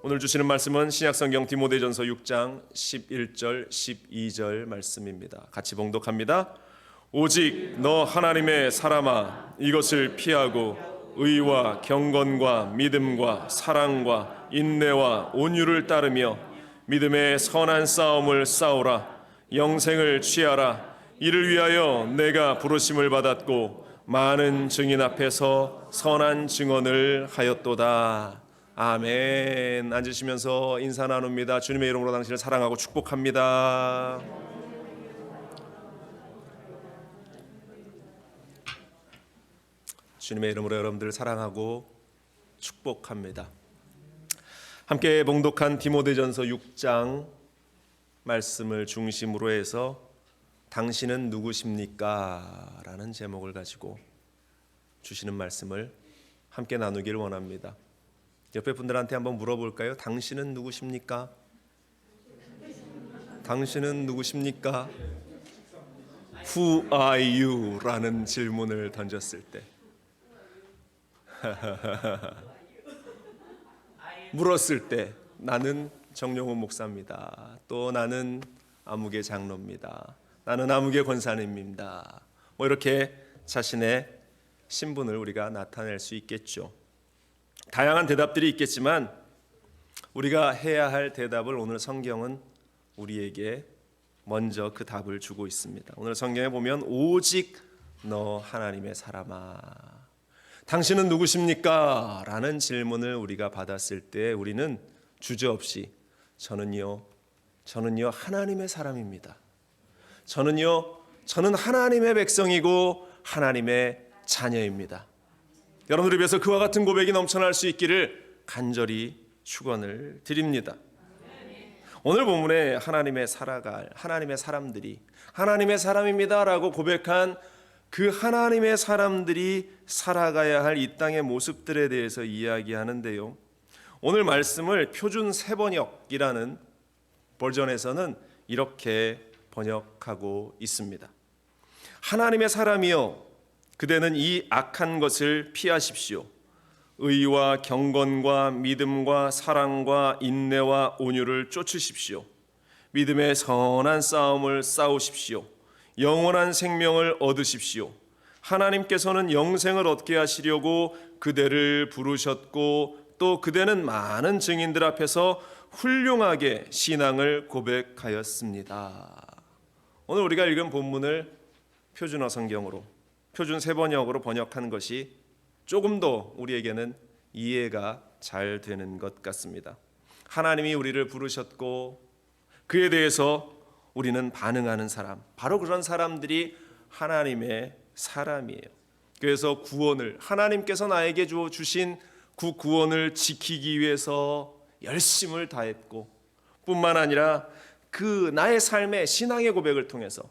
오늘 주시는 말씀은 신약성경 디모데전서 6장 11절 12절 말씀입니다. 같이 봉독합니다. 오직 너 하나님의 사람아, 이것을 피하고 의와 경건과 믿음과 사랑과 인내와 온유를 따르며 믿음의 선한 싸움을 싸우라. 영생을 취하라. 이를 위하여 내가 부르심을 받았고 많은 증인 앞에서 선한 증언을 하였도다. 아멘. 앉으시면서 인사 나눕니다. 주님의 이름으로 당신을 사랑하고 축복합니다. 주님의 이름으로 여러분들을 사랑하고 축복합니다. 함께 봉독한 디모데전서 6장 말씀을 중심으로 해서 당신은 누구십니까? 라는 제목을 가지고 주시는 말씀을 함께 나누길 원합니다. 옆에 분들한테 한번 물어볼까요? 당신은 누구십니까? 당신은 누구십니까? Who are you? 라는 질문을 던졌을 때 물었을 때 나는 정용훈 목사입니다. 또 나는 아무개 장로입니다. 나는 아무개 권사님입니다. 이렇게 자신의 신분을 우리가 나타낼 수 있겠죠. 다양한 대답들이 있겠지만 우리가 해야 할 대답을 오늘 성경은 우리에게 먼저 그 답을 주고 있습니다. 오늘 성경에 보면 오직 너 하나님의 사람아, 당신은 누구십니까? 라는 질문을 우리가 받았을 때 우리는 주저없이 저는 하나님의 사람입니다. 저는 하나님의 백성이고 하나님의 자녀입니다. 여러분들을 위해서 그와 같은 고백이 넘쳐날 수 있기를 간절히 축원을 드립니다. 오늘 본문에 하나님의 사람들이 하나님의 사람입니다 라고 고백한 그 하나님의 사람들이 살아가야 할 이 땅의 모습들에 대해서 이야기하는데요, 오늘 말씀을 표준 세번역이라는 버전에서는 이렇게 번역하고 있습니다. 하나님의 사람이여, 그대는 이 악한 것을 피하십시오. 의와 경건과 믿음과 사랑과 인내와 온유를 쫓으십시오. 믿음의 선한 싸움을 싸우십시오. 영원한 생명을 얻으십시오. 하나님께서는 영생을 얻게 하시려고 그대를 부르셨고 또 그대는 많은 증인들 앞에서 훌륭하게 신앙을 고백하였습니다. 오늘 우리가 읽은 본문을 표준어 성경으로, 표준 세번역으로 번역한 것이 조금 더 우리에게는 이해가 잘 되는 것 같습니다. 하나님이 우리를 부르셨고 그에 대해서 우리는 반응하는 사람, 바로 그런 사람들이 하나님의 사람이에요. 그래서 구원을, 하나님께서 나에게 주신 그 구원을 지키기 위해서 열심을 다했고, 뿐만 아니라 그 나의 삶의 신앙의 고백을 통해서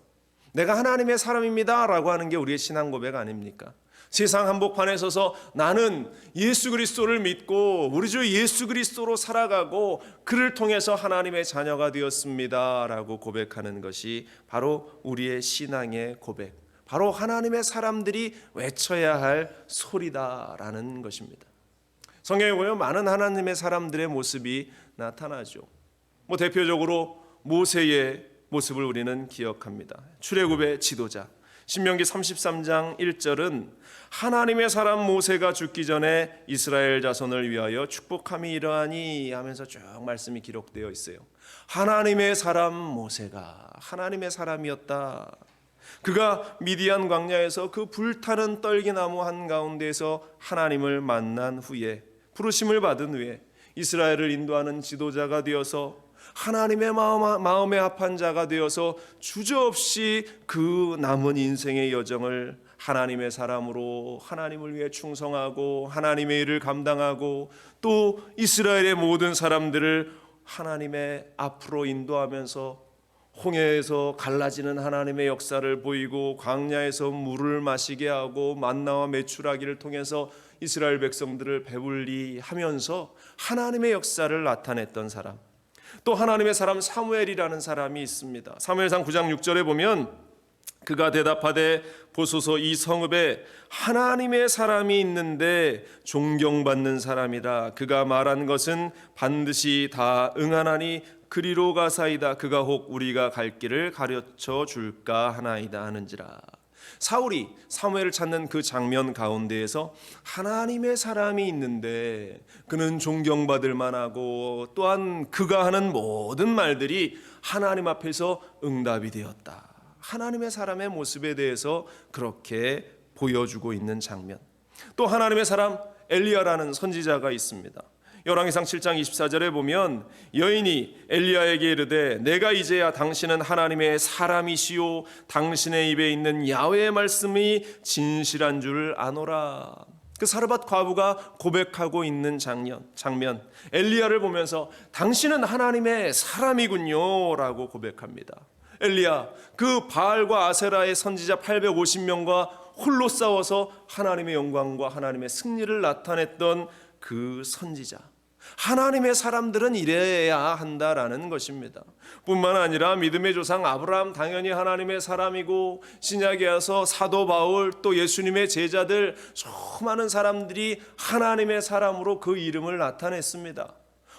내가 하나님의 사람입니다 라고 하는 게 우리의 신앙 고백 아닙니까? 세상 한복판에 서서 나는 예수 그리스도를 믿고 우리 주 예수 그리스도로 살아가고 그를 통해서 하나님의 자녀가 되었습니다 라고 고백하는 것이 바로 우리의 신앙의 고백, 바로 하나님의 사람들이 외쳐야 할 소리다라는 것입니다. 성경에 보면 많은 하나님의 사람들의 모습이 나타나죠. 대표적으로 모세의 모습을 우리는 기억합니다. 출애굽의 지도자. 신명기 33장 1절은 하나님의 사람 모세가 죽기 전에 이스라엘 자손을 위하여 축복함이 이러하니 하면서 쭉 말씀이 기록되어 있어요. 하나님의 사람 모세가 하나님의 사람이었다. 그가 미디안 광야에서 그 불타는 떨기나무 한가운데에서 하나님을 만난 후에, 부르심을 받은 후에 이스라엘을 인도하는 지도자가 되어서 하나님의 마음에 합한 자가 되어서 주저없이 그 남은 인생의 여정을 하나님의 사람으로 하나님을 위해 충성하고 하나님의 일을 감당하고 또 이스라엘의 모든 사람들을 하나님의 앞으로 인도하면서 홍해에서 갈라지는 하나님의 역사를 보이고 광야에서 물을 마시게 하고 만나와 메추라기를 통해서 이스라엘 백성들을 배불리 하면서 하나님의 역사를 나타냈던 사람, 또 하나님의 사람 사무엘이라는 사람이 있습니다. 사무엘상 9장 6절에 보면 그가 대답하되 보소서 이 성읍에 하나님의 사람이 있는데 존경받는 사람이라. 그가 말한 것은 반드시 다 응하나니 그리로 가사이다. 그가 혹 우리가 갈 길을 가르쳐 줄까 하나이다 하는지라. 사울이 사무엘을 찾는 그 장면 가운데에서 하나님의 사람이 있는데 그는 존경받을 만하고 또한 그가 하는 모든 말들이 하나님 앞에서 응답이 되었다. 하나님의 사람의 모습에 대해서 그렇게 보여주고 있는 장면. 또 하나님의 사람 엘리야라는 선지자가 있습니다. 열왕기상 7장 24절에 보면 여인이 엘리야에게 이르되 내가 이제야 당신은 하나님의 사람이시오 당신의 입에 있는 야훼의 말씀이 진실한 줄 아노라. 그 사르밧 과부가 고백하고 있는 장면 엘리야를 보면서 당신은 하나님의 사람이군요 라고 고백합니다. 엘리야 그 바알과 아세라의 선지자 850명과 홀로 싸워서 하나님의 영광과 하나님의 승리를 나타냈던 그 선지자. 하나님의 사람들은 이래야 한다라는 것입니다. 뿐만 아니라 믿음의 조상 아브라함 당연히 하나님의 사람이고 신약에 와서 사도 바울 또 예수님의 제자들 수많은 사람들이 하나님의 사람으로 그 이름을 나타냈습니다.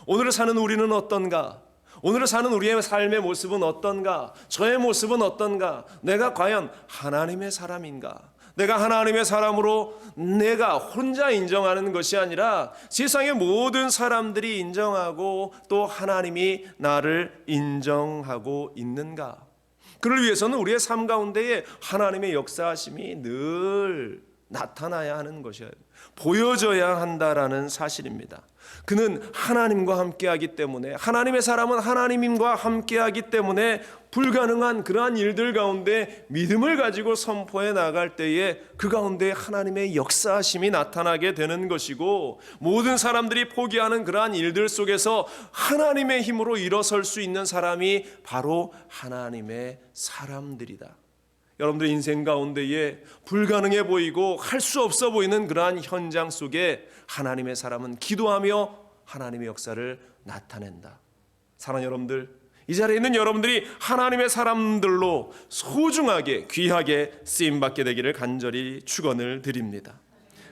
오늘 사는 우리는 어떤가? 오늘 사는 우리의 삶의 모습은 어떤가? 저의 모습은 어떤가? 내가 과연 하나님의 사람인가? 내가 하나님의 사람으로 내가 혼자 인정하는 것이 아니라 세상의 모든 사람들이 인정하고 또 하나님이 나를 인정하고 있는가? 그를 위해서는 우리의 삶 가운데에 하나님의 역사하심이 늘 나타나야 하는 것이에요. 보여져야 한다라는 사실입니다. 그는 하나님과 함께하기 때문에 하나님의 사람은 하나님과 함께하기 때문에 불가능한 그러한 일들 가운데 믿음을 가지고 선포해 나갈 때에 그 가운데 하나님의 역사하심이 나타나게 되는 것이고 모든 사람들이 포기하는 그러한 일들 속에서 하나님의 힘으로 일어설 수 있는 사람이 바로 하나님의 사람들이다. 여러분들 인생 가운데에 불가능해 보이고 할 수 없어 보이는 그러한 현장 속에 하나님의 사람은 기도하며 하나님의 역사를 나타낸다. 사랑하는 여러분들, 이 자리에 있는 여러분들이 하나님의 사람들로 소중하게 귀하게 쓰임받게 되기를 간절히 축원을 드립니다.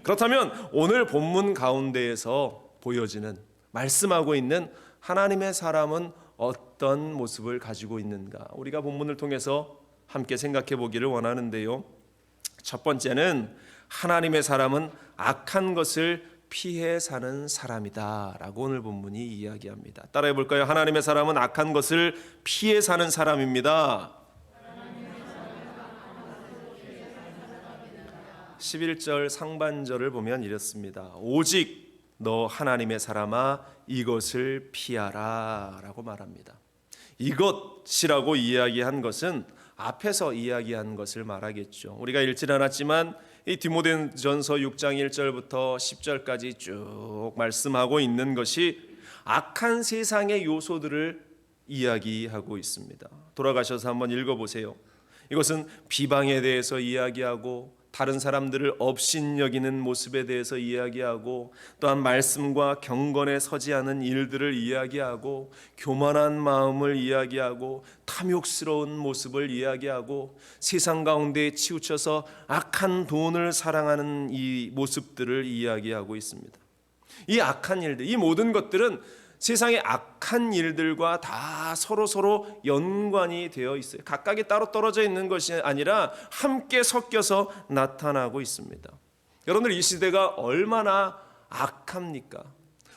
그렇다면 오늘 본문 가운데에서 보여지는 말씀하고 있는 하나님의 사람은 어떤 모습을 가지고 있는가? 우리가 본문을 통해서 함께 생각해 보기를 원하는데요. 첫 번째는 하나님의 사람은 악한 것을 피해 사는 사람이다 라고 오늘 본문이 이야기합니다. 따라해 볼까요? 하나님의 사람은 악한 것을 피해 사는 사람입니다. 11절 상반절을 보면 이렇습니다. 오직 너 하나님의 사람아 이것을 피하라 라고 말합니다. 이것이라고 이야기한 것은 앞에서 이야기한 것을 말하겠죠. 우리가 읽질 않았지만 이 디모데전서 6장 1절부터 10절까지 쭉 말씀하고 있는 것이 악한 세상의 요소들을 이야기하고 있습니다. 돌아가셔서 한번 읽어보세요. 이것은 비방에 대해서 이야기하고 다른 사람들을 업신여기는 모습에 대해서 이야기하고 또한 말씀과 경건에 서지 않은 일들을 이야기하고 교만한 마음을 이야기하고 탐욕스러운 모습을 이야기하고 세상 가운데 치우쳐서 악한 돈을 사랑하는 이 모습들을 이야기하고 있습니다. 이 악한 일들, 이 모든 것들은 세상의 악한 일들과 다 서로 연관이 되어 있어요. 각각이 따로 떨어져 있는 것이 아니라 함께 섞여서 나타나고 있습니다. 여러분들 이 시대가 얼마나 악합니까?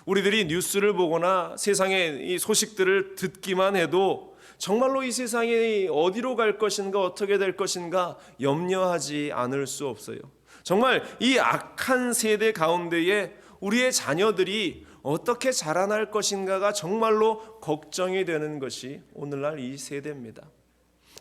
우리들이 뉴스를 보거나 세상의 이 소식들을 듣기만 해도 정말로 이 세상이 어디로 갈 것인가 어떻게 될 것인가 염려하지 않을 수 없어요. 정말 이 악한 세대 가운데에 우리의 자녀들이 어떻게 자라날 것인가가 정말로 걱정이 되는 것이 오늘날 이 세대입니다.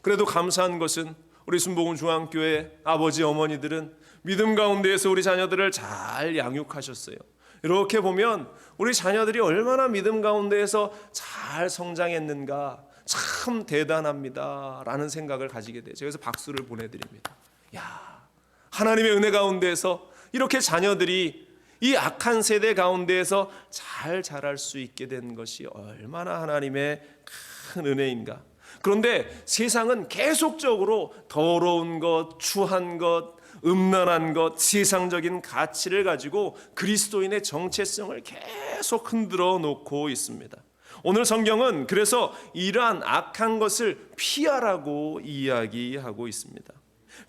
그래도 감사한 것은 우리 순복음 중앙교회 아버지 어머니들은 믿음 가운데에서 우리 자녀들을 잘 양육하셨어요. 이렇게 보면 우리 자녀들이 얼마나 믿음 가운데에서 잘 성장했는가 참 대단합니다 라는 생각을 가지게 되죠. 그래서 박수를 보내드립니다. 야, 하나님의 은혜 가운데에서 이렇게 자녀들이 이 악한 세대 가운데에서 잘 자랄 수 있게 된 것이 얼마나 하나님의 큰 은혜인가. 그런데 세상은 계속적으로 더러운 것, 추한 것, 음란한 것, 세상적인 가치를 가지고 그리스도인의 정체성을 계속 흔들어 놓고 있습니다. 오늘 성경은 그래서 이러한 악한 것을 피하라고 이야기하고 있습니다.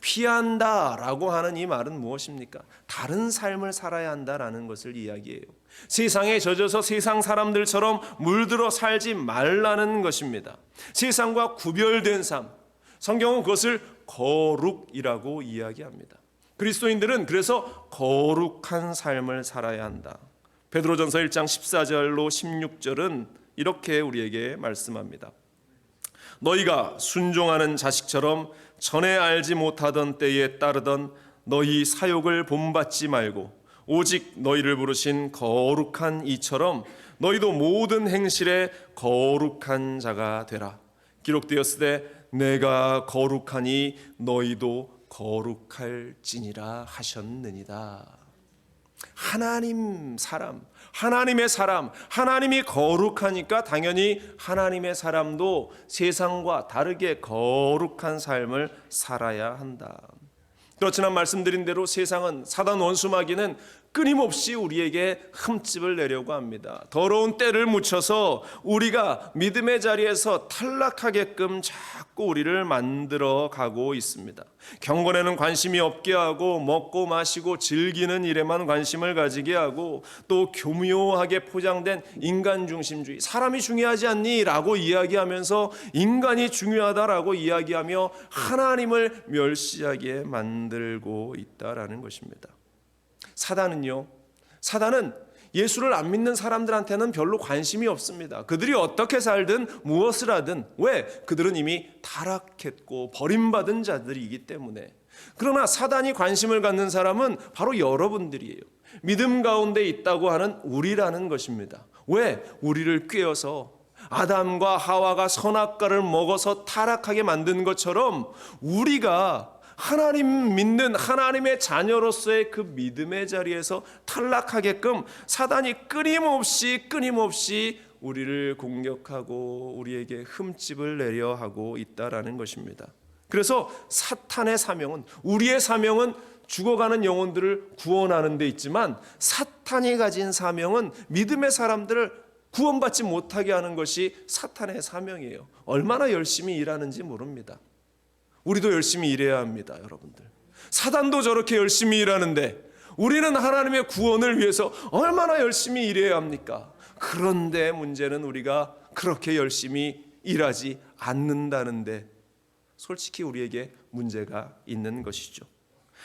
피한다라고 하는 이 말은 무엇입니까? 다른 삶을 살아야 한다라는 것을 이야기해요. 세상에 젖어서 세상 사람들처럼 물들어 살지 말라는 것입니다. 세상과 구별된 삶, 성경은 그것을 거룩이라고 이야기합니다. 그리스도인들은 그래서 거룩한 삶을 살아야 한다. 베드로전서 1장 14절로 16절은 이렇게 우리에게 말씀합니다. 너희가 순종하는 자식처럼 전에 알지 못하던 때에 따르던 너희 사욕을 본받지 말고 오직 너희를 부르신 거룩한 이처럼 너희도 모든 행실에 거룩한 자가 되라. 기록되었으되 내가 거룩하니 너희도 거룩할지니라 하셨느니라. 하나님의 사람, 하나님이 거룩하니까 당연히 하나님의 사람도 세상과 다르게 거룩한 삶을 살아야 한다. 그렇지만 말씀드린 대로 세상은, 사단 원수마귀는 끊임없이 우리에게 흠집을 내려고 합니다. 더러운 때를 묻혀서 우리가 믿음의 자리에서 탈락하게끔 자꾸 우리를 만들어 가고 있습니다. 경건에는 관심이 없게 하고 먹고 마시고 즐기는 일에만 관심을 가지게 하고 또 교묘하게 포장된 인간 중심주의, 사람이 중요하지 않니? 라고 이야기하면서 인간이 중요하다라고 이야기하며 하나님을 멸시하게 만들고 있다라는 것입니다. 사단은 예수를 안 믿는 사람들한테는 별로 관심이 없습니다. 그들이 어떻게 살든 무엇을 하든, 왜? 그들은 이미 타락했고 버림받은 자들이기 때문에. 그러나 사단이 관심을 갖는 사람은 바로 여러분들이에요. 믿음 가운데 있다고 하는 우리라는 것입니다. 왜? 우리를 꾀어서 아담과 하와가 선악과를 먹어서 타락하게 만든 것처럼 우리가 하나님 믿는 하나님의 자녀로서의 그 믿음의 자리에서 탈락하게끔 사단이 끊임없이 우리를 공격하고 우리에게 흠집을 내려 하고 있다라는 것입니다. 그래서 사탄의 사명은, 우리의 사명은 죽어가는 영혼들을 구원하는 데 있지만 사탄이 가진 사명은 믿음의 사람들을 구원받지 못하게 하는 것이 사탄의 사명이에요. 얼마나 열심히 일하는지 모릅니다. 우리도 열심히 일해야 합니다, 여러분들. 사단도 저렇게 열심히 일하는데 우리는 하나님의 구원을 위해서 얼마나 열심히 일해야 합니까? 그런데 문제는 우리가 그렇게 열심히 일하지 않는다는데 솔직히 우리에게 문제가 있는 것이죠.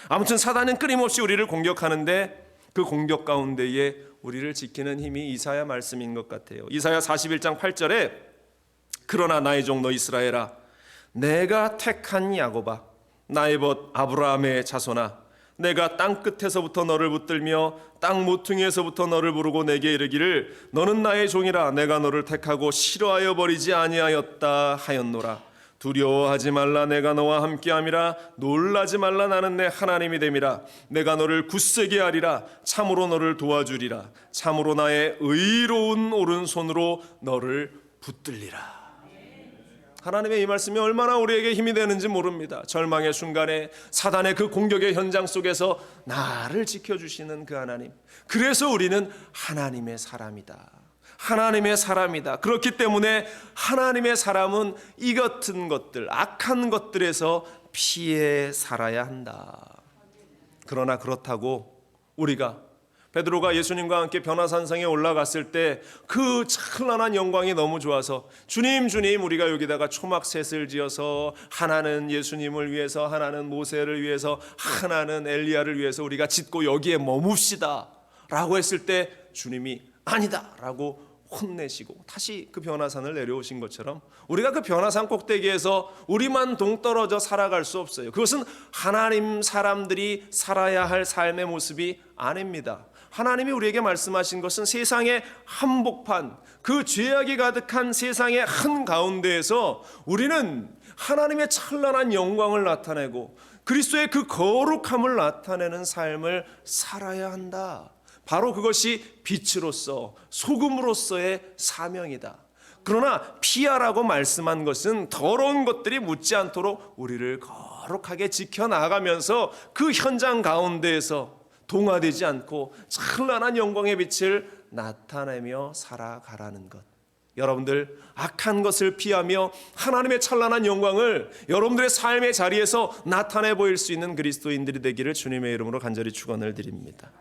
아무튼 사단은 끊임없이 우리를 공격하는데 그 공격 가운데에 우리를 지키는 힘이 이사야 말씀인 것 같아요. 이사야 41장 8절에 그러나 나의 종 너 이스라엘아, 내가 택한 야곱아, 나의 벗 아브라함의 자손아, 내가 땅 끝에서부터 너를 붙들며 땅 모퉁이에서부터 너를 부르고 내게 이르기를 너는 나의 종이라, 내가 너를 택하고 싫어하여 버리지 아니하였다 하였노라. 두려워하지 말라, 내가 너와 함께함이라. 놀라지 말라, 나는 내 하나님이 됨이라. 내가 너를 굳세게 하리라. 참으로 너를 도와주리라. 참으로 나의 의로운 오른손으로 너를 붙들리라. 하나님의 이 말씀이 얼마나 우리에게 힘이 되는지 모릅니다. 절망의 순간에 사단의 그 공격의 현장 속에서 나를 지켜주시는 그 하나님, 그래서 우리는 하나님의 사람이다. 하나님의 사람이다. 그렇기 때문에 하나님의 사람은 이 같은 것들, 악한 것들에서 피해 살아야 한다. 그러나 그렇다고 우리가, 베드로가 예수님과 함께 변화산성에 올라갔을 때 그 찬란한 영광이 너무 좋아서 주님 우리가 여기다가 초막셋을 지어서 하나는 예수님을 위해서, 하나는 모세를 위해서, 하나는 엘리야를 위해서 우리가 짓고 여기에 머뭅시다 라고 했을 때 주님이 아니다 라고 혼내시고 다시 그 변화산을 내려오신 것처럼 우리가 그 변화산 꼭대기에서 우리만 동떨어져 살아갈 수 없어요. 그것은 하나님 사람들이 살아야 할 삶의 모습이 아닙니다. 하나님이 우리에게 말씀하신 것은 세상의 한복판, 그 죄악이 가득한 세상의 한가운데에서 우리는 하나님의 찬란한 영광을 나타내고 그리스도의 그 거룩함을 나타내는 삶을 살아야 한다. 바로 그것이 빛으로서, 소금으로서의 사명이다. 그러나 피하라고 말씀한 것은 더러운 것들이 묻지 않도록 우리를 거룩하게 지켜나가면서 그 현장 가운데에서 동화되지 않고 찬란한 영광의 빛을 나타내며 살아가라는 것. 여러분들 악한 것을 피하며 하나님의 찬란한 영광을 여러분들의 삶의 자리에서 나타내 보일 수 있는 그리스도인들이 되기를 주님의 이름으로 간절히 축원을 드립니다.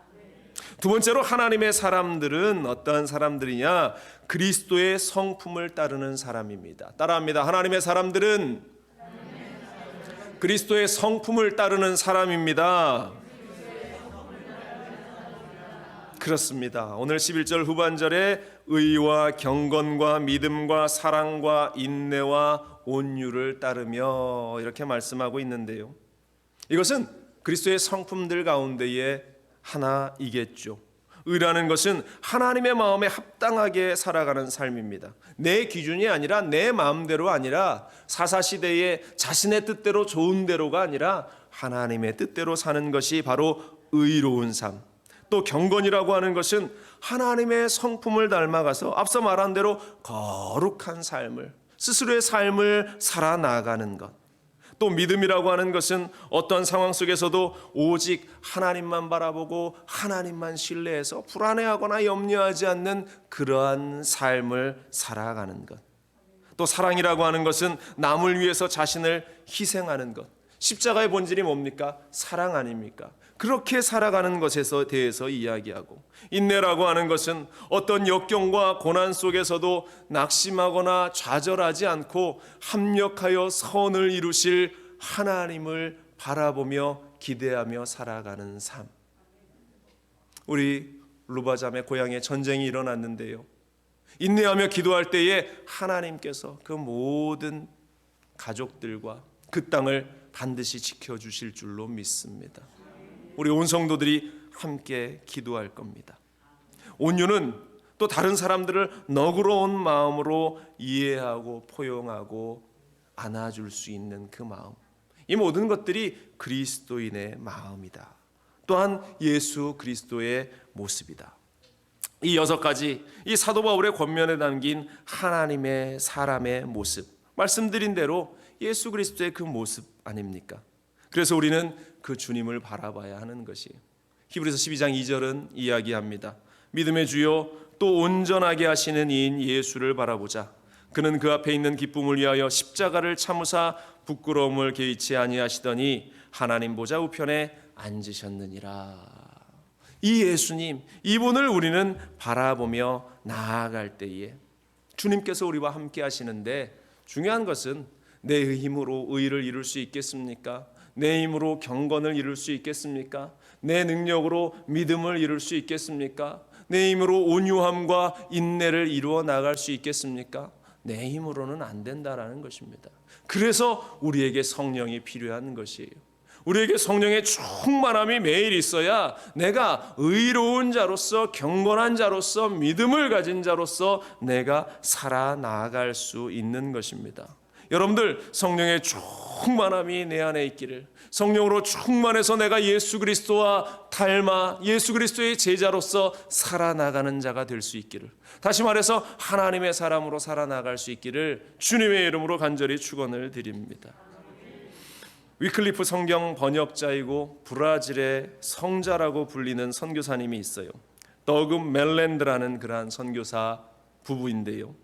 두 번째로 하나님의 사람들은 어떠한 사람들이냐? 그리스도의 성품을 따르는 사람입니다. 따라합니다. 하나님의 사람들은 그리스도의 성품을 따르는 사람입니다. 그렇습니다. 오늘 11절 후반절에 의와 경건과 믿음과 사랑과 인내와 온유를 따르며 이렇게 말씀하고 있는데요. 이것은 그리스도의 성품들 가운데에 하나이겠죠. 의라는 것은 하나님의 마음에 합당하게 살아가는 삶입니다. 내 기준이 아니라 내 마음대로 아니라 사사시대의 자신의 뜻대로 좋은 대로가 아니라 하나님의 뜻대로 사는 것이 바로 의로운 삶. 또 경건이라고 하는 것은 하나님의 성품을 닮아가서 앞서 말한 대로 거룩한 삶을, 스스로의 삶을 살아나가는 것. 또 믿음이라고 하는 것은 어떤 상황 속에서도 오직 하나님만 바라보고 하나님만 신뢰해서 불안해하거나 염려하지 않는 그러한 삶을 살아가는 것. 또 사랑이라고 하는 것은 남을 위해서 자신을 희생하는 것. 십자가의 본질이 뭡니까? 사랑 아닙니까? 그렇게 살아가는 것에 대해서 이야기하고, 인내라고 하는 것은 어떤 역경과 고난 속에서도 낙심하거나 좌절하지 않고 합력하여 선을 이루실 하나님을 바라보며 기대하며 살아가는 삶. 우리 루바잠의 고향에 전쟁이 일어났는데요, 인내하며 기도할 때에 하나님께서 그 모든 가족들과 그 땅을 반드시 지켜주실 줄로 믿습니다. 우리 온 성도들이 함께 기도할 겁니다. 온유는 또 다른 사람들을 너그러운 마음으로 이해하고 포용하고 안아줄 수 있는 그 마음. 이 모든 것들이 그리스도인의 마음이다. 또한 예수 그리스도의 모습이다. 이 6가지, 이 사도 바울의 권면에 담긴 하나님의 사람의 모습, 말씀드린 대로 예수 그리스도의 그 모습 아닙니까? 그래서 우리는 그 주님을 바라봐야 하는 것이에요. 히브리서 12장 2절은 이야기합니다. 믿음의 주요 또 온전하게 하시는 이인 예수를 바라보자. 그는 그 앞에 있는 기쁨을 위하여 십자가를 참으사 부끄러움을 개의치 아니하시더니 하나님 보좌 우편에 앉으셨느니라. 이 예수님, 이분을 우리는 바라보며 나아갈 때에 주님께서 우리와 함께 하시는데, 중요한 것은 내 힘으로 의를 이룰 수 있겠습니까? 내 힘으로 경건을 이룰 수 있겠습니까? 내 능력으로 믿음을 이룰 수 있겠습니까? 내 힘으로 온유함과 인내를 이루어 나갈 수 있겠습니까? 내 힘으로는 안 된다라는 것입니다. 그래서 우리에게 성령이 필요한 것이에요. 우리에게 성령의 충만함이 매일 있어야 내가 의로운 자로서, 경건한 자로서, 믿음을 가진 자로서 내가 살아나갈 수 있는 것입니다. 여러분들, 성령의 충만함이 내 안에 있기를, 성령으로 충만해서 내가 예수 그리스도와 닮아 예수 그리스도의 제자로서 살아나가는 자가 될 수 있기를, 다시 말해서 하나님의 사람으로 살아나갈 수 있기를 주님의 이름으로 간절히 축원을 드립니다. 위클리프 성경 번역자이고 브라질의 성자라고 불리는 선교사님이 있어요. 더그 멜랜드라는 그러한 선교사 부부인데요,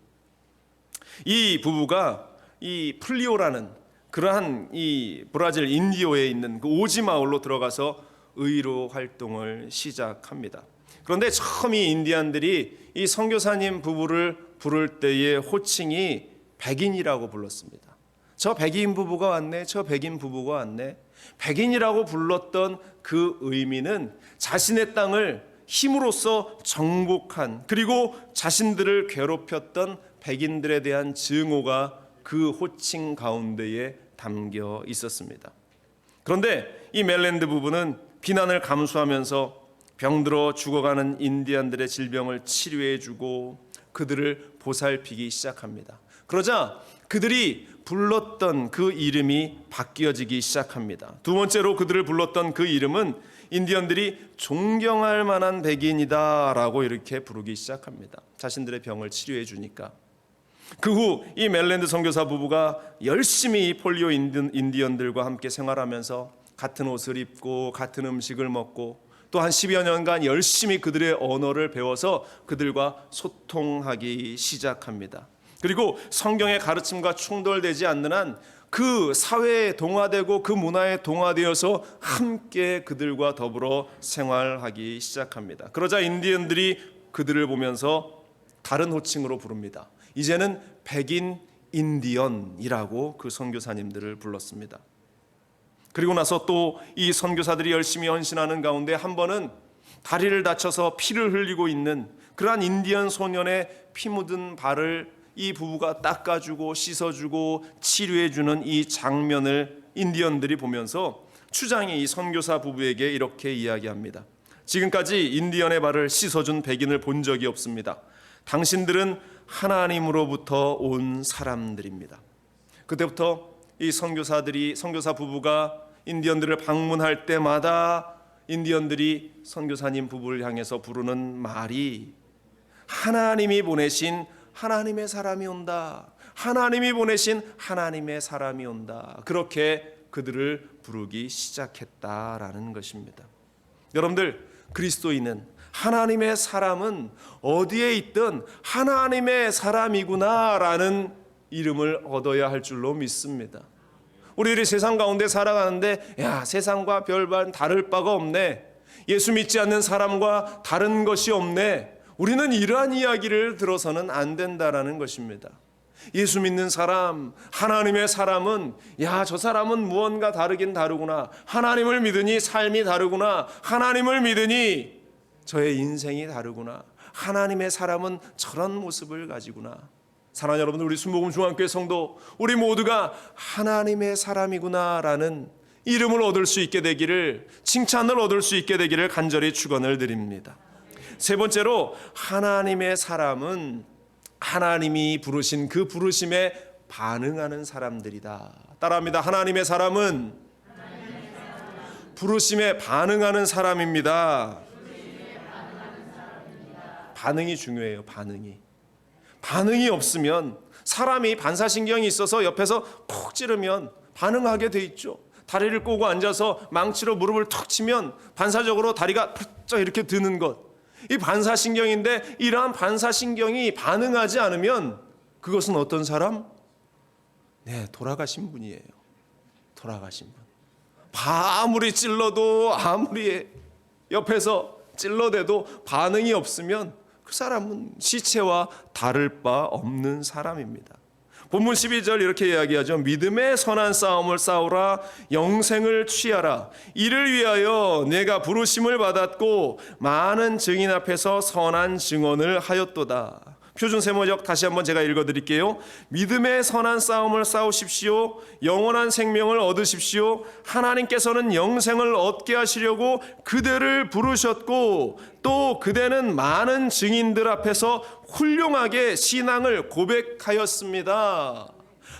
이 부부가 이 플리오라는 그러한 이 브라질 인디오에 있는 그 오지 마을로 들어가서 의로 활동을 시작합니다. 그런데 처음 이 인디안들이 이 선교사님 부부를 부를 때의 호칭이 백인이라고 불렀습니다. 저 백인 부부가 왔네, 저 백인 부부가 왔네. 백인이라고 불렀던 그 의미는 자신의 땅을 힘으로써 정복한, 그리고 자신들을 괴롭혔던 백인들에 대한 증오가 그 호칭 가운데에 담겨 있었습니다. 그런데 이 멜랜드 부부는 비난을 감수하면서 병들어 죽어가는 인디안들의 질병을 치료해주고 그들을 보살피기 시작합니다. 그러자 그들이 불렀던 그 이름이 바뀌어지기 시작합니다. 두 번째로 그들을 불렀던 그 이름은 인디언들이 존경할 만한 백인이다 라고 이렇게 부르기 시작합니다. 자신들의 병을 치료해 주니까. 그 후 이 멜랜드 선교사 부부가 열심히 폴리오 인디언들과 함께 생활하면서 같은 옷을 입고 같은 음식을 먹고 또 한 10여 년간 열심히 그들의 언어를 배워서 그들과 소통하기 시작합니다. 그리고 성경의 가르침과 충돌되지 않는 한 그 사회에 동화되고 그 문화에 동화되어서 함께 그들과 더불어 생활하기 시작합니다. 그러자 인디언들이 그들을 보면서 다른 호칭으로 부릅니다. 이제는 백인 인디언이라고 그 선교사님들을 불렀습니다. 그리고 나서 또 이 선교사들이 열심히 헌신하는 가운데 한 번은 다리를 다쳐서 피를 흘리고 있는 그러한 인디언 소년의 피 묻은 발을 이 부부가 닦아주고 씻어주고 치료해주는 이 장면을 인디언들이 보면서 추장이 이 선교사 부부에게 이렇게 이야기합니다. 지금까지 인디언의 발을 씻어준 백인을 본 적이 없습니다. 당신들은 하나님으로부터 온 사람들입니다. 그때부터 이 선교사 부부가 인디언들을 방문할 때마다 인디언들이 선교사님 부부를 향해서 부르는 말이 하나님이 보내신 하나님의 사람이 온다. 하나님이 보내신 하나님의 사람이 온다. 그렇게 그들을 부르기 시작했다라는 것입니다. 여러분들, 그리스도인은 하나님의 사람은 어디에 있든 하나님의 사람이구나라는 이름을 얻어야 할 줄로 믿습니다. 우리들이 세상 가운데 살아가는데 세상과 별반 다를 바가 없네. 예수 믿지 않는 사람과 다른 것이 없네. 우리는 이러한 이야기를 들어서는 안 된다라는 것입니다. 예수 믿는 사람, 하나님의 사람은 저 사람은 무언가 다르긴 다르구나. 하나님을 믿으니 삶이 다르구나. 하나님을 믿으니 저의 인생이 다르구나. 하나님의 사람은 저런 모습을 가지구나. 사랑하는 여러분들, 우리 순복음 중앙교회 성도 우리 모두가 하나님의 사람이구나라는 이름을 얻을 수 있게 되기를, 칭찬을 얻을 수 있게 되기를 간절히 축원을 드립니다. 세 번째로, 하나님의 사람은 하나님이 부르신 그 부르심에 반응하는 사람들이다. 따라합니다. 하나님의 사람은 부르심에 반응하는 사람입니다. 반응이 중요해요. 반응이 없으면, 사람이 반사신경이 있어서 옆에서 푹 찌르면 반응하게 돼 있죠. 다리를 꼬고 앉아서 망치로 무릎을 툭 치면 반사적으로 다리가 펄쩍 이렇게 드는 것, 이 반사신경인데 이러한 반사신경이 반응하지 않으면 그것은 어떤 사람? 돌아가신 분이에요. 돌아가신 분. 아무리 찔러도, 아무리 옆에서 찔러대도 반응이 없으면 그 사람은 시체와 다를 바 없는 사람입니다. 본문 12절 이렇게 이야기하죠. 믿음의 선한 싸움을 싸우라. 영생을 취하라. 이를 위하여 내가 부르심을 받았고 많은 증인 앞에서 선한 증언을 하였도다. 표준 세모적 다시 한번 제가 읽어드릴게요. 믿음의 선한 싸움을 싸우십시오. 영원한 생명을 얻으십시오. 하나님께서는 영생을 얻게 하시려고 그대를 부르셨고 또 그대는 많은 증인들 앞에서 훌륭하게 신앙을 고백하였습니다.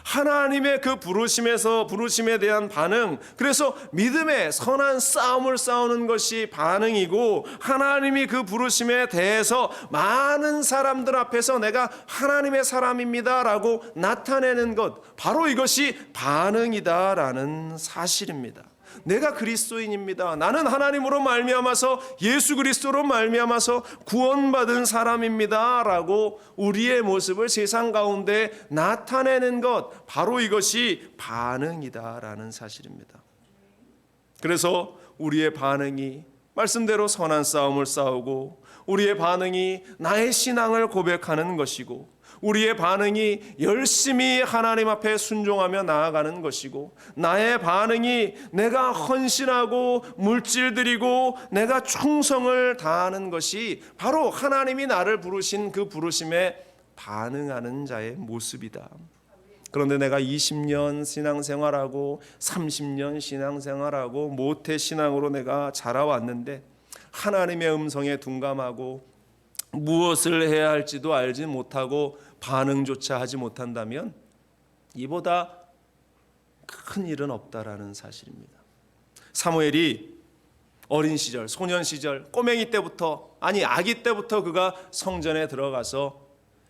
하나님의 그 부르심에 대한 반응, 그래서 믿음의 선한 싸움을 싸우는 것이 반응이고, 하나님이 그 부르심에 대해서 많은 사람들 앞에서 내가 하나님의 사람입니다 라고 나타내는 것, 바로 이것이 반응이다라는 사실입니다. 내가 그리스도인입니다. 나는 하나님으로 말미암아서, 예수 그리스도로 말미암아서 구원받은 사람입니다 라고 우리의 모습을 세상 가운데 나타내는 것, 바로 이것이 반응이다라는 사실입니다. 그래서 우리의 반응이 말씀대로 선한 싸움을 싸우고, 우리의 반응이 나의 신앙을 고백하는 것이고, 우리의 반응이 열심히 하나님 앞에 순종하며 나아가는 것이고, 나의 반응이 내가 헌신하고 물질 드리고 내가 충성을 다하는 것이 바로 하나님이 나를 부르신 그 부르심에 반응하는 자의 모습이다. 그런데 내가 20년 신앙생활하고 30년 신앙생활하고 모태 신앙으로 내가 자라왔는데 하나님의 음성에 둔감하고 무엇을 해야 할지도 알지 못하고 반응조차 하지 못한다면 이보다 큰 일은 없다라는 사실입니다. 사무엘이 어린 시절, 소년 시절, 꼬맹이 때부터, 아기 때부터 그가 성전에 들어가서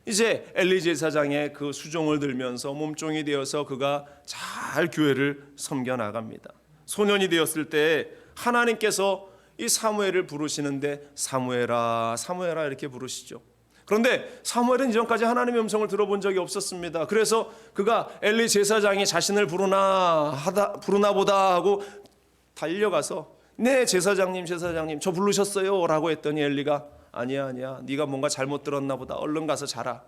이제 엘리 제사장의 그 수종을 들면서 몸종이 되어서 그가 잘 교회를 섬겨 나갑니다. 소년이 되었을 때 하나님께서 이 사무엘을 부르시는데 사무엘아 사무엘아 이렇게 부르시죠. 그런데 사무엘은 이전까지 하나님의 음성을 들어본 적이 없었습니다. 그래서 그가 엘리 제사장이 자신을 부르나 보다 하고 달려가서 네 제사장님 저 부르셨어요 라고 했더니 엘리가 아니야 네가 뭔가 잘못 들었나 보다 얼른 가서 자라.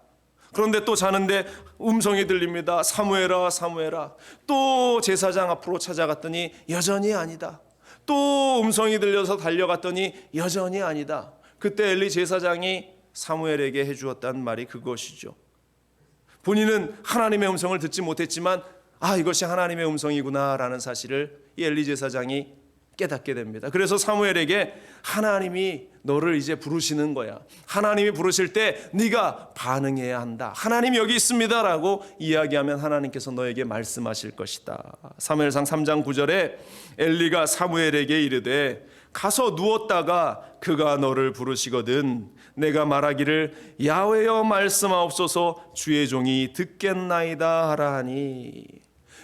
그런데 또 자는데 음성이 들립니다. 사무엘아 사무엘아. 또 제사장 앞으로 찾아갔더니 여전히 아니다. 또 음성이 들려서 달려갔더니 여전히 아니다. 그때 엘리 제사장이 사무엘에게 해주었다는 말이 그것이죠. 본인은 하나님의 음성을 듣지 못했지만 이것이 하나님의 음성이구나 라는 사실을 이 엘리 제사장이 깨닫게 됩니다. 그래서 사무엘에게 하나님이 너를 이제 부르시는 거야. 하나님이 부르실 때 네가 반응해야 한다. 하나님 여기 있습니다 라고 이야기하면 하나님께서 너에게 말씀하실 것이다. 사무엘상 3장 9절에 엘리가 사무엘에게 이르되 가서 누웠다가 그가 너를 부르시거든 내가 말하기를 야훼여 말씀하옵소서 주의 종이 듣겠나이다 하라 하니.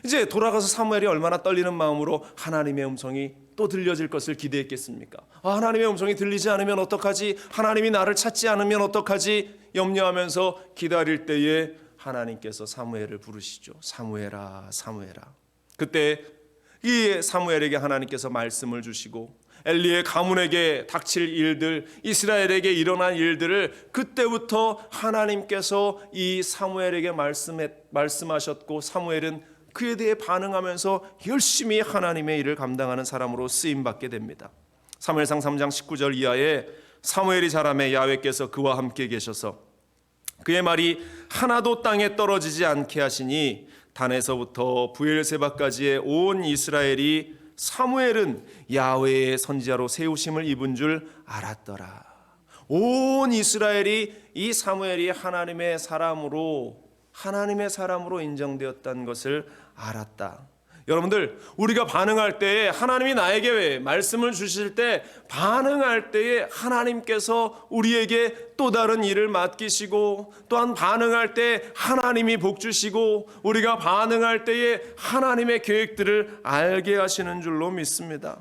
이제 돌아가서 사무엘이 얼마나 떨리는 마음으로 하나님의 음성이 또 들려질 것을 기대했겠습니까? 하나님의 음성이 들리지 않으면 어떡하지? 하나님이 나를 찾지 않으면 어떡하지? 염려하면서 기다릴 때에 하나님께서 사무엘을 부르시죠. 사무엘아 사무엘아. 그때 이 사무엘에게 하나님께서 말씀을 주시고 엘리의 가문에게 닥칠 일들, 이스라엘에게 일어난 일들을 그때부터 하나님께서 이 사무엘에게 말씀하셨고 사무엘은 그에 대해 반응하면서 열심히 하나님의 일을 감당하는 사람으로 쓰임받게 됩니다. 사무엘상 3장 19절 이하에 사무엘이 자라매 야훼께서 그와 함께 계셔서 그의 말이 하나도 땅에 떨어지지 않게 하시니 단에서부터 부엘세바까지의 온 이스라엘이 사무엘은 야훼의 선지자로 세우심을 입은 줄 알았더라. 온 이스라엘이 이 사무엘이 하나님의 사람으로 인정되었다는 것을 알았다. 여러분들 우리가 반응할 때에 하나님이 나에게 말씀을 주실 때 반응할 때에 하나님께서 우리에게 또 다른 일을 맡기시고 또한 반응할 때 하나님이 복 주시고 우리가 반응할 때에 하나님의 계획들을 알게 하시는 줄로 믿습니다.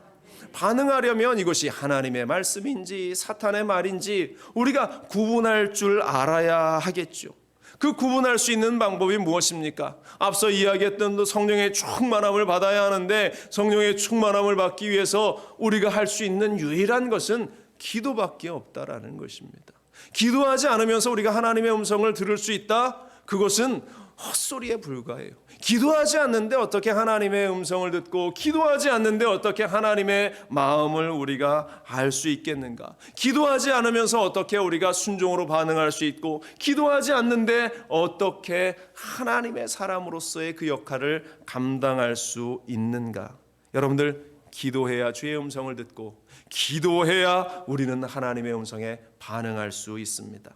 반응하려면 이것이 하나님의 말씀인지 사탄의 말인지 우리가 구분할 줄 알아야 하겠죠. 그 구분할 수 있는 방법이 무엇입니까? 앞서 이야기했던 성령의 충만함을 받아야 하는데 성령의 충만함을 받기 위해서 우리가 할 수 있는 유일한 것은 기도밖에 없다라는 것입니다. 기도하지 않으면서 우리가 하나님의 음성을 들을 수 있다? 그것은 헛소리에 불과해요. 기도하지 않는데 어떻게 하나님의 음성을 듣고 기도하지 않는데 어떻게 하나님의 마음을 우리가 알 수 있겠는가? 기도하지 않으면서 어떻게 우리가 순종으로 반응할 수 있고 기도하지 않는데 어떻게 하나님의 사람으로서의 그 역할을 감당할 수 있는가? 여러분들 기도해야 주의 음성을 듣고 기도해야 우리는 하나님의 음성에 반응할 수 있습니다.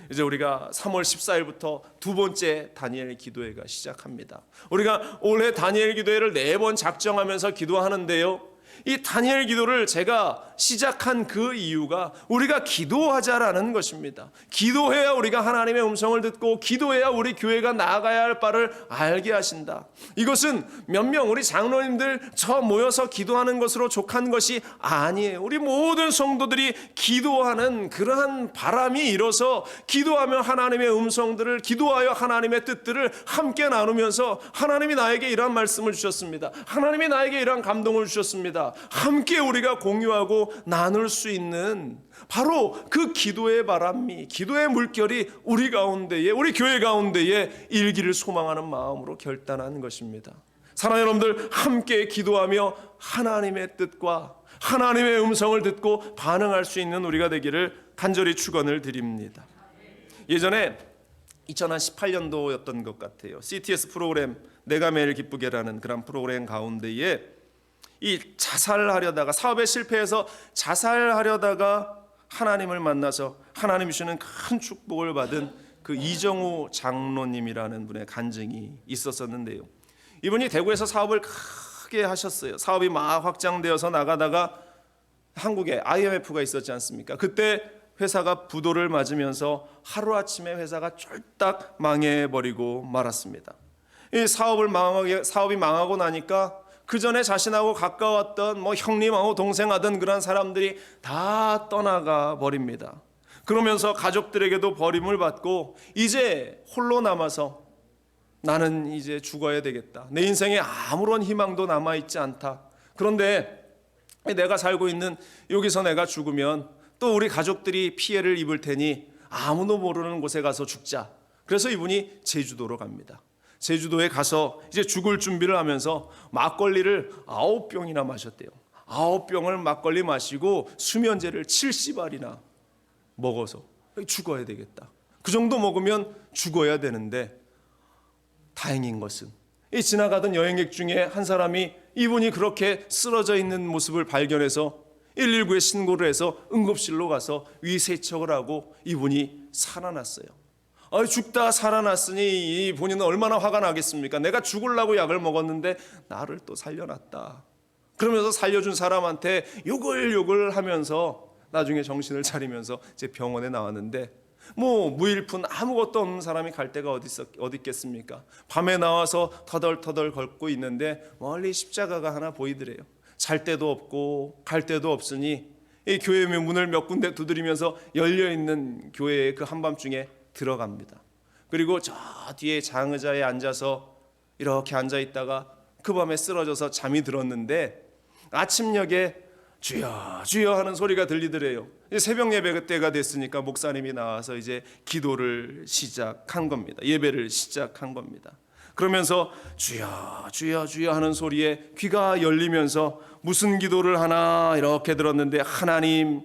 이제 우리가 3월 14일부터 두 번째 다니엘 기도회가 시작합니다. 우리가 올해 다니엘 기도회를 4번 작정하면서 기도하는데요. 이 다니엘 기도를 제가 시작한 그 이유가 우리가 기도하자라는 것입니다. 기도해야 우리가 하나님의 음성을 듣고 기도해야 우리 교회가 나아가야 할 바를 알게 하신다. 이것은 몇 명 우리 장로님들 저 모여서 기도하는 것으로 족한 것이 아니에요. 우리 모든 성도들이 기도하는 그러한 바람이 일어서 기도하며 하나님의 음성들을 기도하여 하나님의 뜻들을 함께 나누면서 하나님이 나에게 이러한 말씀을 주셨습니다. 하나님이 나에게 이러한 감동을 주셨습니다. 함께 우리가 공유하고 나눌 수 있는 바로 그 기도의 바람이 기도의 물결이 우리 가운데에 우리 교회 가운데에 일기를 소망하는 마음으로 결단한 것입니다. 사랑하는 여러분들 함께 기도하며 하나님의 뜻과 하나님의 음성을 듣고 반응할 수 있는 우리가 되기를 간절히 축원을 드립니다. 예전에 2018년도였던 것 같아요. CTS 프로그램 내가 매일 기쁘게라는 그런 프로그램 가운데에 이 자살하려다가 사업에 실패해서 자살하려다가 하나님을 만나서 하나님이 주시는 큰 축복을 받은 그 이정우 장로님이라는 분의 간증이 있었었는데요. 이분이 대구에서 사업을 크게 하셨어요. 사업이 막 확장되어서 나가다가 한국에 IMF가 있었지 않습니까? 그때 회사가 부도를 맞으면서 하루아침에 회사가 쫄딱 망해버리고 말았습니다. 이 사업이 망하고 나니까 그 전에 자신하고 가까웠던 형님하고 동생하던 그런 사람들이 다 떠나가 버립니다. 그러면서 가족들에게도 버림을 받고 이제 홀로 남아서 나는 이제 죽어야 되겠다. 내 인생에 아무런 희망도 남아있지 않다. 그런데 내가 살고 있는 여기서 내가 죽으면 또 우리 가족들이 피해를 입을 테니 아무도 모르는 곳에 가서 죽자. 그래서 이분이 제주도로 갑니다. 제주도에 가서 이제 죽을 준비를 하면서 막걸리를 9병이나 마셨대요. 9병을 막걸리 마시고 수면제를 70알이나 먹어서 죽어야 되겠다. 그 정도 먹으면 죽어야 되는데 다행인 것은 이 지나가던 여행객 중에 한 사람이 이분이 그렇게 쓰러져 있는 모습을 발견해서 119에 신고를 해서 응급실로 가서 위세척을 하고 이분이 살아났어요. 죽다 살아났으니 본인은 얼마나 화가 나겠습니까? 내가 죽으려고 약을 먹었는데 나를 또 살려놨다. 그러면서 살려준 사람한테 욕을 하면서 나중에 정신을 차리면서 이제 병원에 나왔는데 무일푼 아무것도 없는 사람이 갈 데가 어디 있겠습니까? 밤에 나와서 터덜터덜 걷고 있는데 멀리 십자가가 하나 보이더래요. 잘 데도 없고 갈 데도 없으니 이 교회 문을 몇 군데 두드리면서 열려있는 교회의 그 한밤중에 들어갑니다. 그리고 저 뒤에 장의자에 앉아서 이렇게 앉아있다가 그 밤에 쓰러져서 잠이 들었는데 아침녘에 주여 주여 하는 소리가 들리더래요. 새벽 예배 때가 됐으니까 목사님이 나와서 이제 기도를 시작한 겁니다. 예배를 시작한 겁니다. 그러면서 주여 주여 주여 하는 소리에 귀가 열리면서 무슨 기도를 하나 이렇게 들었는데 하나님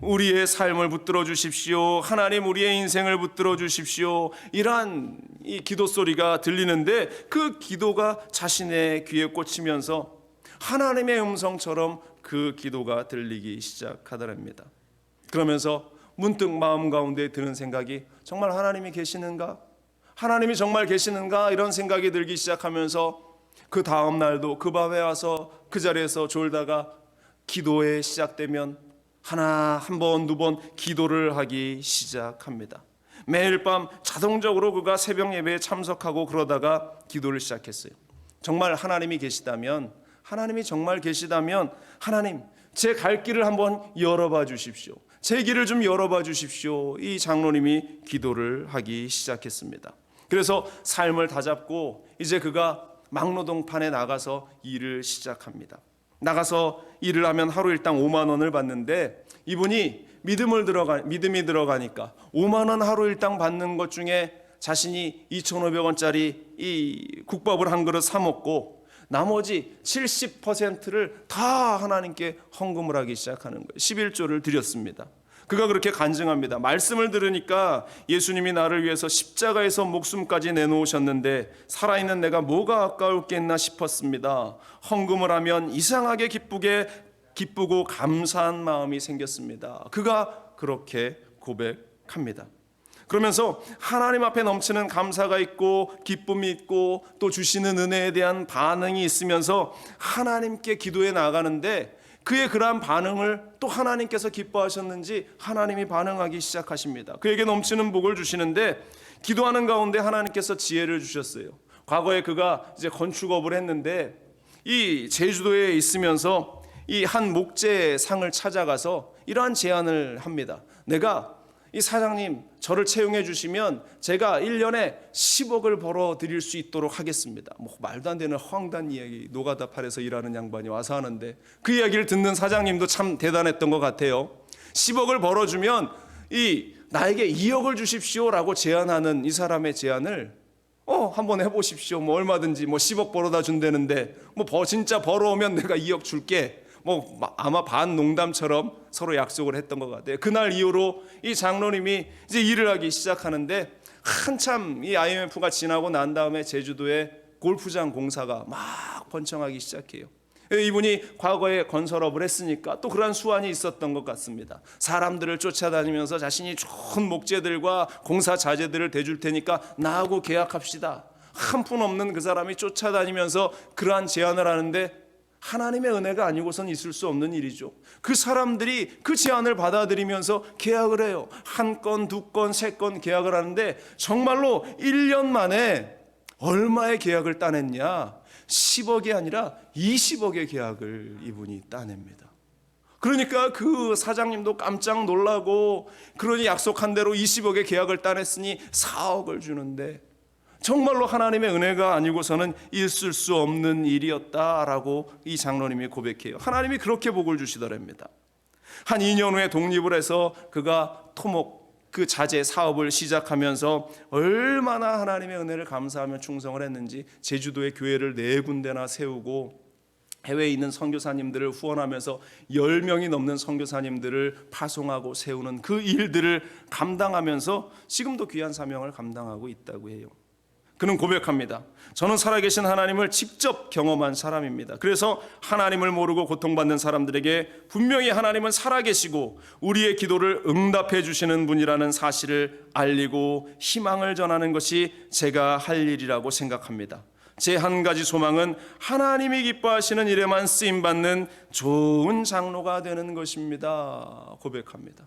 우리의 삶을 붙들어 주십시오. 하나님 우리의 인생을 붙들어 주십시오. 이러한 이 기도 소리가 들리는데 그 기도가 자신의 귀에 꽂히면서 하나님의 음성처럼 그 기도가 들리기 시작하더랍니다. 그러면서 문득 마음 가운데 드는 생각이 정말 하나님이 계시는가? 하나님이 정말 계시는가? 이런 생각이 들기 시작하면서 그 다음 날도 그 밤에 와서 그 자리에서 졸다가 기도에 시작되면 한 번, 두 번 기도를 하기 시작합니다. 매일 밤 자동적으로 그가 새벽 예배에 참석하고 그러다가 기도를 시작했어요. 정말 하나님이 계시다면 하나님 제 갈 길을 한번 열어봐 주십시오. 제 길을 좀 열어봐 주십시오. 이 장로님이 기도를 하기 시작했습니다. 그래서 삶을 다잡고 이제 그가 막노동판에 나가서 일을 시작합니다. 나가서 일을 하면 하루 일당 5만 원을 받는데 이분이 믿음이 들어가니까 5만 원 하루 일당 받는 것 중에 자신이 2,500원짜리 이 국밥을 한 그릇 사 먹고 나머지 70%를 다 하나님께 헌금을 하기 시작하는 거예요. 11조를 드렸습니다. 그가 그렇게 간증합니다. 말씀을 들으니까 예수님이 나를 위해서 십자가에서 목숨까지 내놓으셨는데 살아있는 내가 뭐가 아까웠겠나 싶었습니다. 헌금을 하면 이상하게 기쁘고 감사한 마음이 생겼습니다. 그가 그렇게 고백합니다. 그러면서 하나님 앞에 넘치는 감사가 있고 기쁨이 있고 또 주시는 은혜에 대한 반응이 있으면서 하나님께 기도해 나가는데 그의 그러한 반응을 또 하나님께서 기뻐하셨는지 하나님이 반응하기 시작하십니다. 그에게 넘치는 복을 주시는데 기도하는 가운데 하나님께서 지혜를 주셨어요. 과거에 그가 이제 건축업을 했는데 이 제주도에 있으면서 이 한 목재상을 찾아가서 이러한 제안을 합니다. 내가 이 사장님 저를 채용해 주시면 제가 1년에 10억을 벌어 드릴 수 있도록 하겠습니다. 말도 안 되는 황당 이야기, 노가다 팔에서 일하는 양반이 와서 하는데 그 이야기를 듣는 사장님도 참 대단했던 것 같아요. 10억을 벌어주면 나에게 2억을 주십시오라고 제안하는 이 사람의 제안을 한번 해보십시오. 얼마든지 10억 벌어다 준다는데 진짜 벌어오면 내가 2억 줄게. 아마 반 농담처럼 서로 약속을 했던 것 같아요. 그날 이후로 이 장로님이 이제 일을 하기 시작하는데 한참 이 IMF가 지나고 난 다음에 제주도에 골프장 공사가 막 번창하기 시작해요. 이분이 과거에 건설업을 했으니까 또 그런 수완이 있었던 것 같습니다. 사람들을 쫓아다니면서 자신이 좋은 목재들과 공사 자재들을 대줄 테니까 나하고 계약합시다. 한 푼 없는 그 사람이 쫓아다니면서 그러한 제안을 하는데 하나님의 은혜가 아니고선 있을 수 없는 일이죠. 그 사람들이 그 제안을 받아들이면서 계약을 해요. 한 건, 두 건, 세 건 계약을 하는데 정말로 1년 만에 얼마의 계약을 따냈냐? 10억이 아니라 20억의 계약을 이분이 따냅니다. 그러니까 그 사장님도 깜짝 놀라고, 그러니 약속한 대로 20억의 계약을 따냈으니 4억을 주는데 정말로 하나님의 은혜가 아니고서는 있을 수 없는 일이었다라고 이 장로님이 고백해요. 하나님이 그렇게 복을 주시더랍니다. 한 2년 후에 독립을 해서 그가 토목 그 자재 사업을 시작하면서 얼마나 하나님의 은혜를 감사하며 충성을 했는지 제주도에 교회를 4군데나 세우고 해외에 있는 선교사님들을 후원하면서 10명이 넘는 선교사님들을 파송하고 세우는 그 일들을 감당하면서 지금도 귀한 사명을 감당하고 있다고 해요. 그는 고백합니다. 저는 살아계신 하나님을 직접 경험한 사람입니다. 그래서 하나님을 모르고 고통받는 사람들에게 분명히 하나님은 살아계시고 우리의 기도를 응답해 주시는 분이라는 사실을 알리고 희망을 전하는 것이 제가 할 일이라고 생각합니다. 제 한 가지 소망은 하나님이 기뻐하시는 일에만 쓰임받는 좋은 장로가 되는 것입니다. 고백합니다.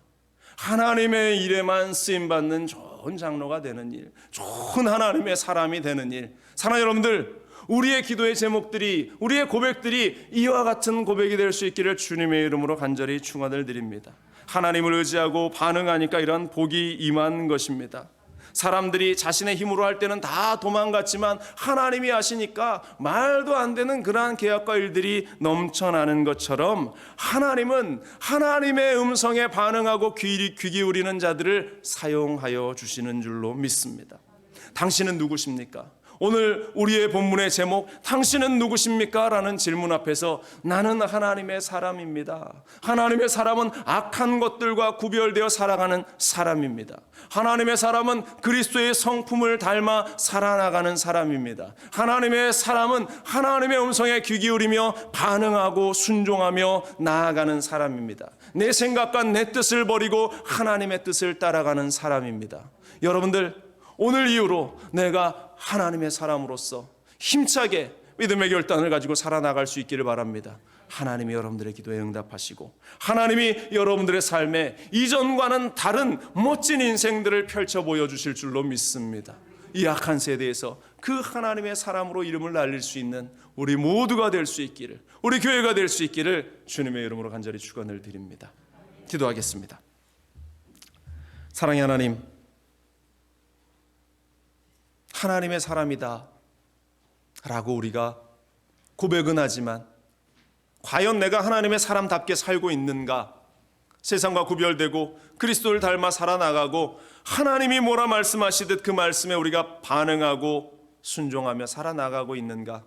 하나님의 일에만 쓰임받는 좋은 장로가 되는 일, 좋은 하나님의 사람이 되는 일. 사랑하는 여러분들, 우리의 기도의 제목들이, 우리의 고백들이 이와 같은 고백이 될 수 있기를 주님의 이름으로 간절히 축원을 드립니다. 하나님을 의지하고 반응하니까 이런 복이 임한 것입니다. 사람들이 자신의 힘으로 할 때는 다 도망갔지만 하나님이 하시니까 말도 안 되는 그러한 계약과 일들이 넘쳐나는 것처럼 하나님은 하나님의 음성에 반응하고 귀 기울이는 자들을 사용하여 주시는 줄로 믿습니다. 당신은 누구십니까? 오늘 우리의 본문의 제목, 당신은 누구십니까? 라는 질문 앞에서 나는 하나님의 사람입니다. 하나님의 사람은 악한 것들과 구별되어 살아가는 사람입니다. 하나님의 사람은 그리스도의 성품을 닮아 살아나가는 사람입니다. 하나님의 사람은 하나님의 음성에 귀 기울이며 반응하고 순종하며 나아가는 사람입니다. 내 생각과 내 뜻을 버리고 하나님의 뜻을 따라가는 사람입니다. 여러분들, 오늘 이후로 내가 하나님의 사람으로서 힘차게 믿음의 결단을 가지고 살아나갈 수 있기를 바랍니다. 하나님이 여러분들의 기도에 응답하시고 하나님이 여러분들의 삶에 이전과는 다른 멋진 인생들을 펼쳐 보여주실 줄로 믿습니다. 이 악한 세대에서 그 하나님의 사람으로 이름을 날릴 수 있는 우리 모두가 될 수 있기를, 우리 교회가 될 수 있기를 주님의 이름으로 간절히 축원을 드립니다. 기도하겠습니다. 사랑의 하나님, 하나님의 사람이다 라고 우리가 고백은 하지만 과연 내가 하나님의 사람답게 살고 있는가? 세상과 구별되고 그리스도를 닮아 살아나가고 하나님이 뭐라 말씀하시듯 그 말씀에 우리가 반응하고 순종하며 살아나가고 있는가?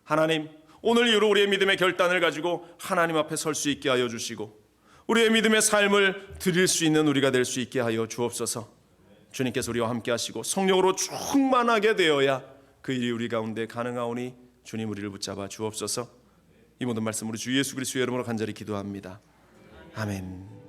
하나님, 오늘 이후로 우리의 믿음의 결단을 가지고 하나님 앞에 설 수 있게 하여 주시고 우리의 믿음의 삶을 드릴 수 있는 우리가 될 수 있게 하여 주옵소서. 주님께서 우리와 함께 하시고 성령으로 충만하게 되어야 그 일이 우리 가운데 가능하오니 주님 우리를 붙잡아 주옵소서. 이 모든 말씀 우리 주 예수 그리스도의 이름으로 간절히 기도합니다. 아멘.